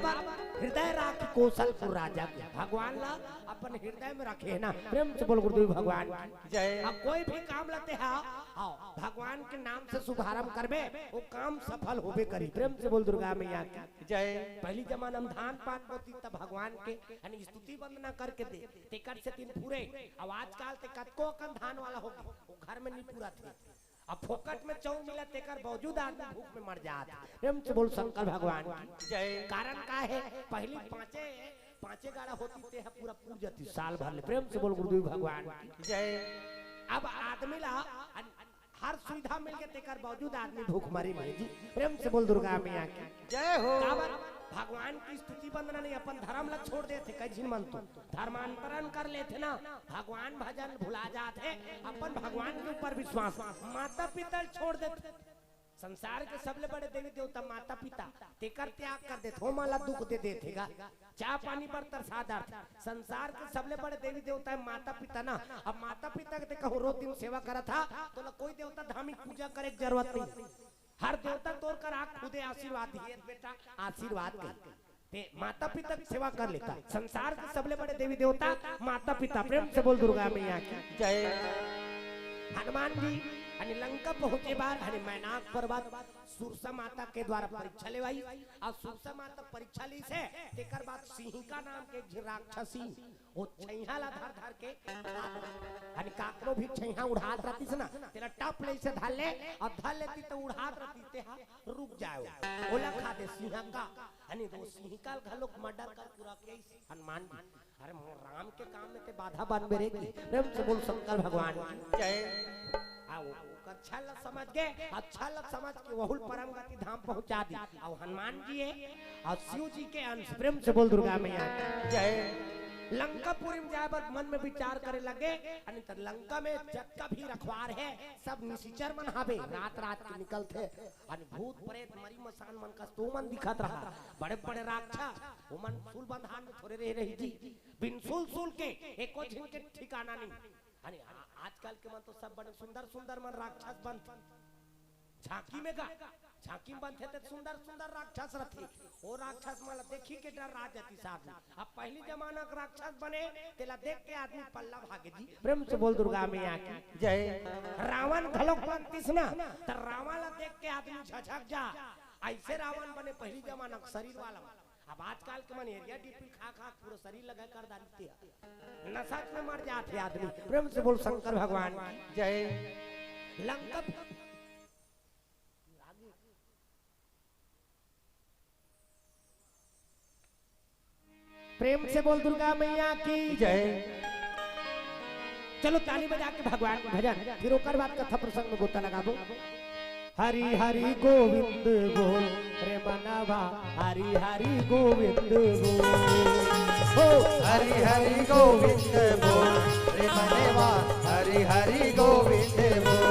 काबर हृदय राखी कौशलपुर राजा के भगवान ला अपन हृदय में रखे है ना। प्रेम से बोल गुरुदेव भगवान जय। अब कोई भी काम लेते हैं आओ भगवान के नाम से शुभारंभ करबे वो काम सफल होबे करी। प्रेम से बोल दुर्गा मैया की जय। पहली जमाना में धान पान होती तब भगवान के यानी स्तुति वंदना करके दे टिकट से दिन पूरे। अब आजकल ते कतको कन धान वाला हो वो घर में नहीं पूरा थे। अब फोकट में चौं मिला तेकर बावजूद आदमी भूख में मर जाता। प्रेम से बोल शंकर भगवान की जय। कारण का है पहली पांचे गाड़ा होती थे पूरा पूज जाती साल भर ले। प्रेम से बोल गुरुदेव भगवान की जय। अब आदमी ला हर सुविधा मिल के तेकर बावजूद आदमी भूख मरी नहीं जी। प्रेम से बोल दुर्गा मैया की जय हो। भगवान की स्तुति वंदना नहीं अपन धर्म ला छोड़ देते कई मन तो धर्मांतरण कर लेते ना भगवान भजन भुला जाते अपन भगवान के ऊपर विश्वास माता पिता छोड़ देते। संसार के सबले बड़े देवी देवता माता पिता तेकर त्याग कर देते हो माला दुख दे देतेगा चाह पानी पर तरसा जाता। संसार के सबले बड़े देवी देवता है माता पिता ना। अब माता पिता के कहूँ रोज दिन सेवा करा था तो कोई देवता धार्मिक पूजा करे की जरूरत नहीं। हर देवता तोड़ कर आग खुदे आशीर्वाद दिए बेटा आशीर्वाद कर माता पिता की सेवा कर लेता। संसार के सबले बड़े देवी देवता माता पिता। प्रेम से बोल दुर्गा मैया की जय। हनुमान जी लंका पहुंचे बाद मैनाक पर्वत सुरसा माता के द्वारा परीक्षा लेवाई और सुरसा माता परीक्षा ली से तेकर बाद सिंहिका नाम के राक्षसी वो छैहा ला धर धर के काकरो भी छैहा उड़ात रहती से ना तेरा टप ले से धर ले और धर लेती तो उड़ात रहती तेहा रुक जाए ओला खा दे सिंहिका दो सिंहिका घलोक मर्डर कर पूरा के हनुमान जी अरे राम के काम में ते बाधा बन बेरेगी। प्रेम से बोल शंकर भगवान जय। अच्छा लग समझ गए अच्छा लग समझ के वहुल परम गति धाम पहुंचा दी और हनुमान जी है और शिव जी के अंश। प्रेम से बोल दुर्गा मैया जय। लंकापुरी में जाए बाद मन में विचार करे लगे लंका में जत्का भी रखवार है सब निशिचर मन हावे रात रात के निकलते भूत प्रेत मरी मसान मन का तो मन दिखत रहा बड़े बड़े राक्षस वो मन सूल बंधान में थोड़े रही जी बिन सूल के एको झिन के ठिकाना नहीं। आजकल के मन तो सब बड़े सुंदर सुंदर मन राक्षस बनते झांकी में गा झांकी में बनते थे सुंदर सुंदर राक्षस रहते वो राक्षस माला देखी के डर राज जाती साहब। अब पहली जमाना का राक्षस बने तेला देख के आदमी पल्ला भागे जी। प्रेम से बोल दुर्गा मैया की जय। रावण घलोक बनतीस ना तो रावण ला देख के आदमी झझक जा ऐसे रावण बने पहली जमाना का शरीर वाला। अब आजकल के मन एरिया डीपी खा खा पूरा शरीर लगा कर डालते हैं नशा में मर जाते आदमी। प्रेम से बोल शंकर भगवान जय। लंका प्रेम से बोल दुर्गा मैया की जय। चलो ताली बजा के भगवान को भजन फिर ओकर बाद कथा प्रसंग में गोता लगाबो। हरि हरि गोविंद बोल रे मनवा हरि हरि गोविंद बोल हो हरि हरि गोविंद बोल रे मनवा हरि हरि गोविंद बोल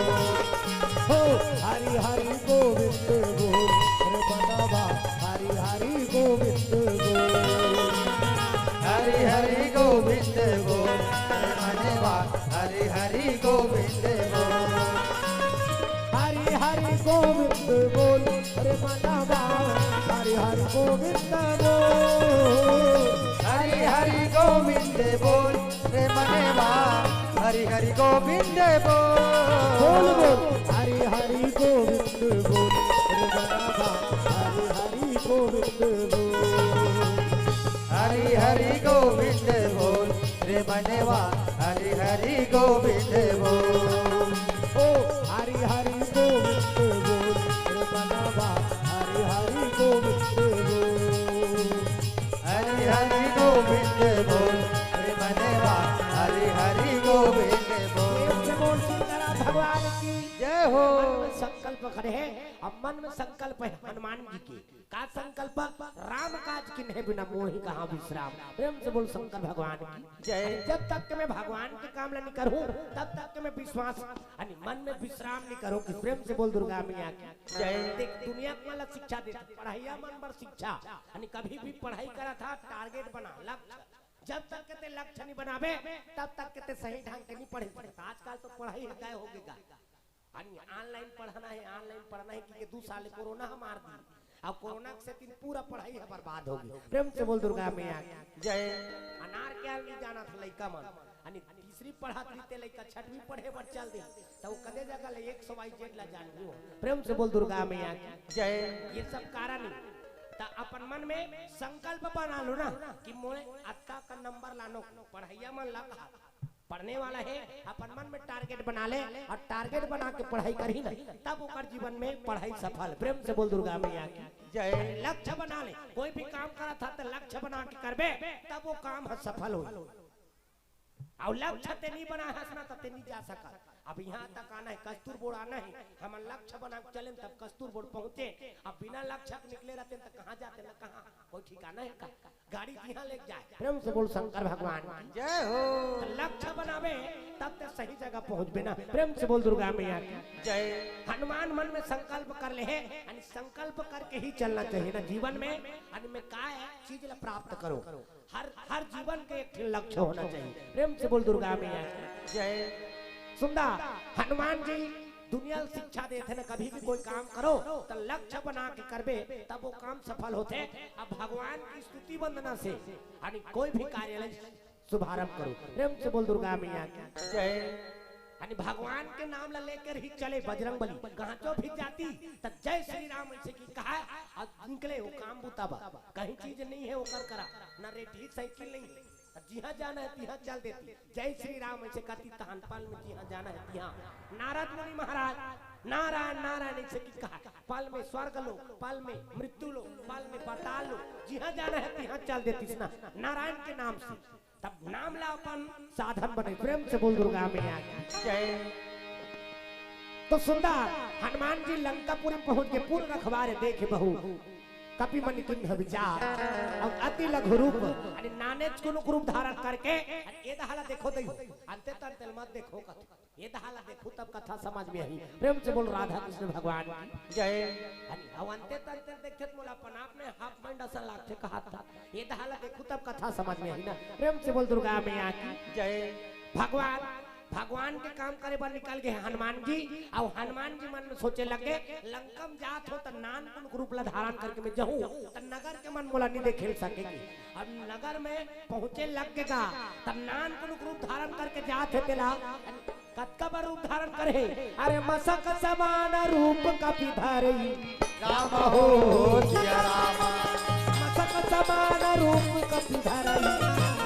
हो हरि हरि गोविंद बोल रे मनवा हरि हरि गोविंद बोल हरि हरि गोविंद बोल रे मनवा हरि हरि गोविंद बोल हरि हरि गोविंद बोल रे मनवा हरि हरि गोविंद बोल हरि हरि गोविंद बोल रे मनवा हरि हरि गोविंद बोल हरि हरि गोविंद बोल रे मनवा हरि हरि गोविंद बोल हरि हरि गोविंद बोल रे मनवा हरि हरि गोविंद बोल ओ हरि हरि गोविंद बोल रे मनवा हरि हरि गोविंद बोल हरि हरि गोविंद बोल रे मनवा हरि हरि गोविंद बोल भगवान की जय हो। संकल्प खड़े हैं अब मन में संकल्प है हनुमान जी के का संकल्प राम काज किन्हे बिना मोहि कहाँ विश्राम। प्रेम से बोल शंकर भगवान की जय। जब तक के मैं भगवान के काम नहीं करूं तब तक के मैं विश्वास मन में विश्राम नहीं करूं। प्रेम से बोल दुर्गा मैया की जय। देख दुनिया को वाला शिक्षा देती पढ़ाइया मन पर शिक्षा कभी भी पढ़ाई करा था टारगेट बना लक्ष्य जब तक के लक्ष्य नहीं बनावे तब तक के सही ढंग के नहीं पढ़े पड़ता। आजकल तो पढ़ाई है हो गएगा ऑनलाइन पढ़ना है कि 2 साल कोरोना मार दी अब कोरोना से तीन पूरा पढ़ाई है बर्बाद होगी। प्रेम से बोल दुर्गा मैया जय। अनार के नहीं जाना था लइका मन अनि तीसरी पढ़ात रीते लइका छठवीं पढ़े पर चल दे तो वो कदे जगह ले 100 जेड ला जान हो। प्रेम से बोल दुर्गा मैया जय। ये सब कारण ता अपन मन में संकल्प बना लो ना कि मोरे अत्ता का नंबर लानो पढ़ाइया मन ला कहा पढ़ने वाला है अपन मन में टारगेट बना ले और टारगेट बना के पढ़ाई करी ना तब ओकर जीवन में पढ़ाई सफल। प्रेम से बोल दुर्गा मैया जय। लक्ष्य बना ले कोई भी काम करा था तो लक्ष्य बना के करबे तब वो काम सफल हो। और लक्ष्य ते नहीं बना हंसना तब ते नहीं जा सका। अब यहाँ तक आना है कस्तूर बोर्ड आना है हम लक्ष्य बना के चले तब कस्तूर बोर्ड पहुँचे। अब बिना लक्ष्य निकले रहते तो कहाँ जाते ना कहाँ कोई ठिकाना है का गाड़ी यहाँ ले जाए। प्रेम से बोल शंकर भगवान जय हो। तो लक्ष्य बनावे तब तक सही जगह पहुँच ना। प्रेम से बोल दुर्गा मैया जय। हनुमान मन में संकल्प कर ले है संकल्प करके ही चलना चाहिए ना जीवन में। में का है चीज ला प्राप्त करो हर जीवन के एक लक्ष्य होना चाहिए। प्रेम से बोल दुर्गा मैया जय। सुंदर हनुमान जी दुनिया शिक्षा देते ना कभी भी कोई काम करो तो लक्ष्य बना के करबे तब वो काम सफल होते। अब भगवान की स्तुति वंदना से कोई भी कार्यालय शुभारंभ करो। प्रेम से बोल दुर्गा मैया जय। भगवान के नाम ला लेकर ही चले बजरंग बली कहाँ जो भी जाती तब जय श्री राम ऐसे की कहा और निकले वो काम बुताबा कहीं चीज नहीं है वो कर करा ना रेडी साइकिल नहीं जिहाँ जाना है तिहाँ चल देती जय श्री राम ऐसे कहती तहन पल में जिहाँ जाना है तिहाँ। नारद मुनि महाराज नारायण नारायण ऐसे की कहा पल में स्वर्ग लो पल में मृत्यु लो पल में पाताल लो जिहाँ जाना है तिहाँ चल देती ना नारायण के नाम से तब नाम ला अपन साधन बने। प्रेम से बोल दुर्गा मैया जय। तो सुंदर हनुमान जी लंकापुरी पहुंच के पूर्ण रखवारे देखे बहु कपि मन किन्ह विचार और अति लघु रूप अरे नाने कुनु रूप धारण करके ये दहाला देखो दई अंते तंते मत देखो कथा ये दहाला देखो तब कथा समझ में आई। प्रेम से बोल राधा कृष्ण भगवान जय। अब अंते तंते देखे मोला अपन आपने हाफ माइंड असल लागते कहा था ये दहाला देखो तब कथा समझ में आई ना। प्रेम से बोल दुर्गा मैया जय। भगवान के काम करे पर निकल गए हनुमान जी और हनुमान जी मन में सोचे लगे लंकम जात हो तो नान कुन रूप ला धारण करके मैं जाऊं तो नगर के मन मोला नहीं देखे सकेगी। अब नगर में पहुंचे लगेगा तब नान कुन रूप धारण करके जात है तेला कतका बार रूप धारण करे अरे मसक समान रूप कपि धरई राम हो सिया राम। मसक समान रूप कपि धरई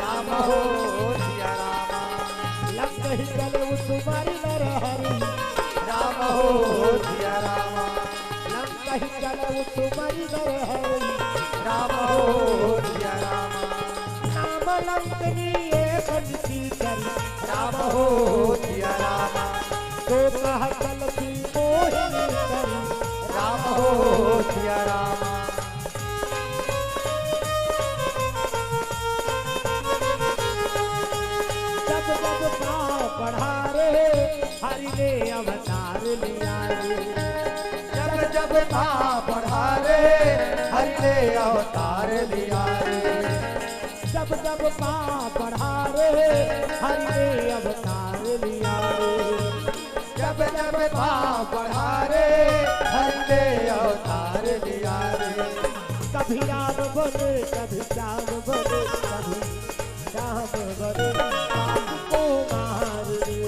राम हो सिया राम। लंकहि चले उसुमारी नरहरि राम हो सिया राम। लंकहि चले उसुमारी नरहरि राम हो सिया राम। नाम लंकनी एक सीकरी राम हो सिया राम। तो कह चल की मोहिनी करी राम हो सिया राम। जब जब पाँव पढ़ारे हरि ने अवतार लिया जब जब पाँव पढ़ारे हरि ने अवतार लिया। जब जब पाँव पढ़ारे हरि ने अवतार लिया। जब जब पाँव पढ़ारे हरि ने अवतार लिया। कभी राम बने कभी श्याम बने कभी श्याम बने को मार दे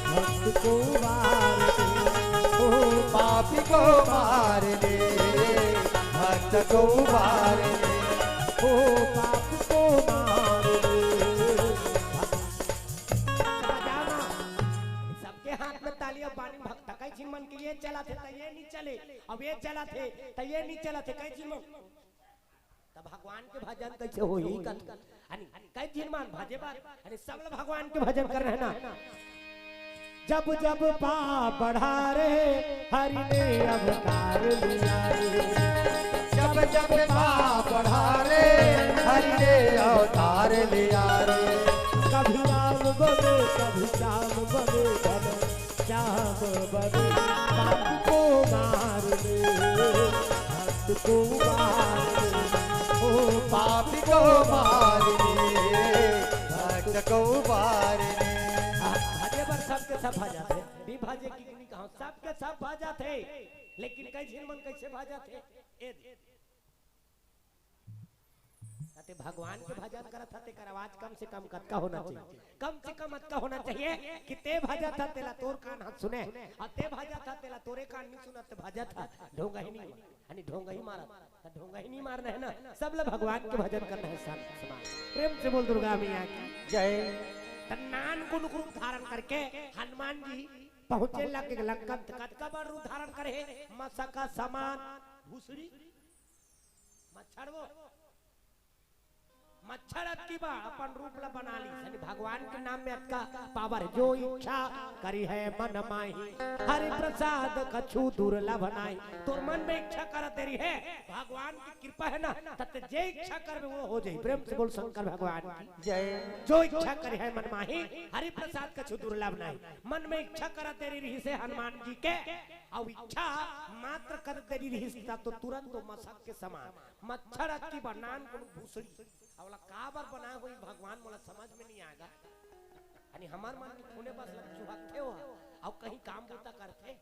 भक्त को मार दे ओ पापी को मार दे भक्त को मार दे। ओ पाप को मार दे। सबके हाथ में ताली और बानी भक्त कई मन के ये चला थे तो ये नहीं चले अब ये चला थे तो ये नहीं चला थे कई मन तब भगवान के भजन कैसे हो ही कई दिन मान भजे बात सब लोग भगवान के भजन कर रहे हैं ना। जब जब पाप बढ़ा रे हरि ने अवतार लिया जब जब पाँव पढ़ारे हरि ने अवतार लिया। कभी राम बने कभी श्याम बने कभी श्याम बने पाप को मार दे भक्त को मार दे ओ पापी को मार दे भक्त को मार दे। भजे पर सबके सब भजा थे भी भजे की कहाँ सब के सब भाजा थे, लेकिन कैसे मन कैसे भाजा थे ते भगवान के भजन करत था, तेकर आवाज कम से कम कतका होना चाहिए, कम से कम अतका होना चाहिए कि ते भजा था तेला तोर कान हाथ सुने, और ते भजा था तेला तोरे कान नहीं सुना, ते भजा था ढोंगा ही नहीं, यानी ढोंगा ही मारा, ढोंगा ही नहीं मारना है ना, सब लोग भगवान के भजन करना है समान। प्रेम से बोल दुर्गा मैया की जय। तन्नान को रूप धारण करके हनुमान जी पहुंचे लगे लंका, कतका बड़ रूप धारण करे, मसका समान भूसड़ी मच्छर, वो मच्छर अतकी बा अपन रूप ला बना ली, यानी भगवान के नाम में अतका पावर, जो इच्छा करी है मन माही, हरि प्रसाद कछु दुर्लभ नाही, तोर मन में इच्छा कर तेरी है, भगवान की कृपा है ना, तत जे इच्छा कर वो हो जाए। प्रेम से बोल शंकर भगवान की जय। जो इच्छा करी है मन माही, हरि प्रसाद कछु दुर्लभ नाही, मन में इच्छा कर तेरी रही से हनुमान जी के, और इच्छा मात्र कर तेरी रही तो तुरंत तो मसक के समान, मच्छर अतकी बनान को भूसड़ी अवला काबर बनाए हुई भगवान मोला समझ में नहीं आएगा, यानी हमार मन के खूने बस लग चुहकते हो, और कहीं काम बोता करते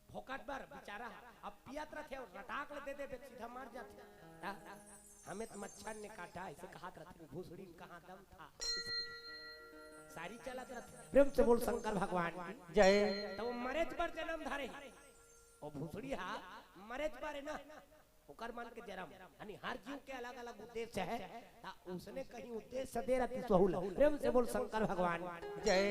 भोकट बार बेचारा अब पियत रहते और रटाक ले दे सीधा मार जाते, हमें तो मच्छर ने काटा ऐसे कहात रहते, भूसड़ी कहाँ दम था सारी चलत रहते। प्रेम से बोल शंकर भगवान जय। तो मरेज पर जन्म धारे और भूसड़ी हा मरेज पर है ना, ओकर मन के जन्म, यानी हर जीव के अलग अलग उद्देश्य है, उसने कहीं उद्देश्य दे रहती सोहुल। प्रेम से बोल शंकर भगवान जय।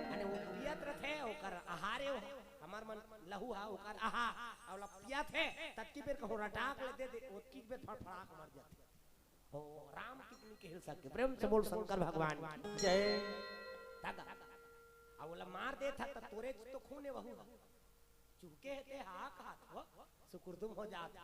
यानी वो पियत रहते ओकर आहारे हो, हमार मन लहू हा ओकर आहा औला पियत है, तत्की बेर कहूं रटाक ले दे ओतकी बेर फड़फड़ाक मर जाते ओ राम कितनी के हिल सके। प्रेम से बोल शंकर भगवान जय। दादा औला मार दे था त तोरे तो खूने वहू चुके ते हाथ हाथ सुकुर्दुम हो जाता,